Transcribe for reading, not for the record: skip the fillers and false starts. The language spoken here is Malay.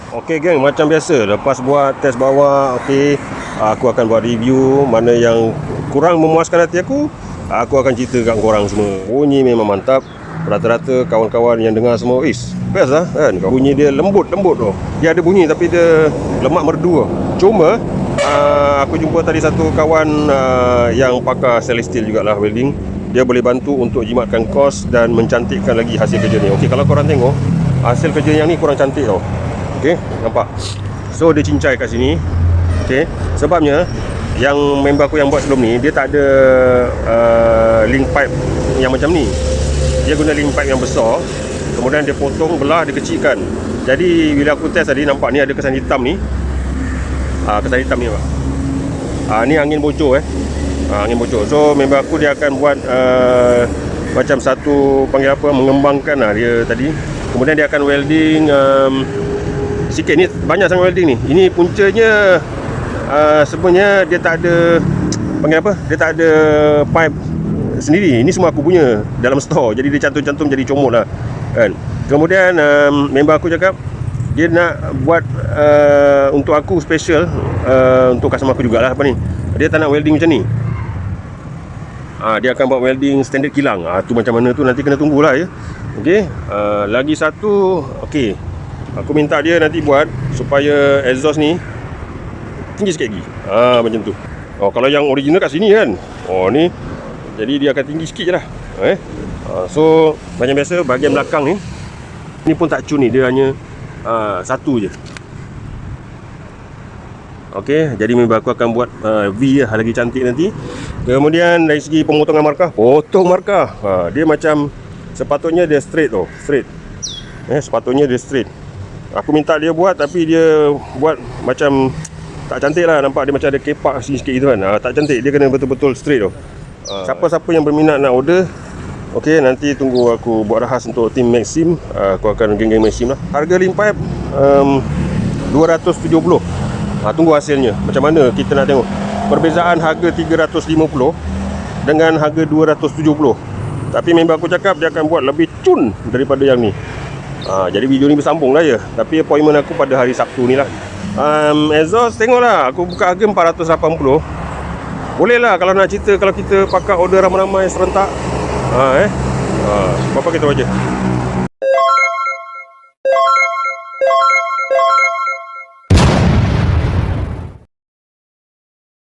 Okey geng, macam biasa lepas buat test bawah, okey, aku akan buat review mana yang kurang memuaskan hati aku akan cerita kat korang semua. Bunyi memang mantap. Rata-rata kawan-kawan yang dengar semua, best lah kan. Bunyi dia lembut-lembut tu. Dia ada bunyi tapi dia lemak merdu. Cuma aku jumpa tadi satu kawan yang pakar stainless steel jugalah, welding. Dia boleh bantu untuk jimatkan kos dan mencantikkan lagi hasil kerja ni. Okey, kalau korang tengok hasil kerja yang ni kurang cantik tau. Okey, nampak? So dia cincai kat sini. Okey, sebabnya yang member aku yang buat sebelum ni, dia tak ada link pipe yang macam ni. Dia guna link pipe yang besar, kemudian dia potong, belah, dia kecilkan. Jadi bila aku test tadi, nampak ni ada kesan hitam ni. Kesan hitam ni, Pak. Ni angin bocor angin bocor. So member aku dia akan buat macam satu, panggil apa, mengembangkan lah dia tadi. Kemudian dia akan welding sikit ni, banyak sangat welding ni. Ini puncanya sebenarnya dia tak ada, panggil apa, dia tak ada pipe sendiri. Ini semua aku punya dalam store. Jadi dia cantum-cantum jadi comot lah kan. Kemudian member aku cakap dia nak buat untuk aku special, untuk customer aku jugalah apa ni. Dia tak nak welding macam ni. Dia akan buat welding standard kilang. Tu macam mana tu nanti kena tunggulah ya. Okey, lagi satu, okey, aku minta dia nanti buat supaya exhaust ni tinggi sikit lagi. Macam tu. Kalau yang original kat sini kan, ni jadi dia akan tinggi sikit je lah. So macam biasa bahagian belakang ni pun tak cun ni, dia hanya satu je. Okey, jadi member aku akan buat V lah, lagi cantik nanti. Kemudian dari segi pemotongan markah, potong markah, dia macam sepatutnya dia straight tu, straight. Sepatutnya dia straight. Aku minta dia buat tapi dia buat macam tak cantik lah, nampak dia macam ada kepak sikit gitu kan. Tak cantik, dia kena betul-betul straight tu. Siapa-siapa yang berminat nak order, okey, nanti tunggu aku buat rahas untuk tim Maxim. Aku akan geng-geng Maxim lah. Harga link pipe 270. Tunggu hasilnya macam mana, kita nak tengok perbezaan harga 350 dengan harga 270. Tapi member aku cakap dia akan buat lebih cun daripada yang ni. Jadi video ni bersambung lah ya. Tapi appointment aku pada hari Sabtu ni lah. Exhaust tengoklah, aku buka harga 480. Boleh lah kalau nak cerita, kalau kita pakai order ramai-ramai serentak. Berapa kita wajib?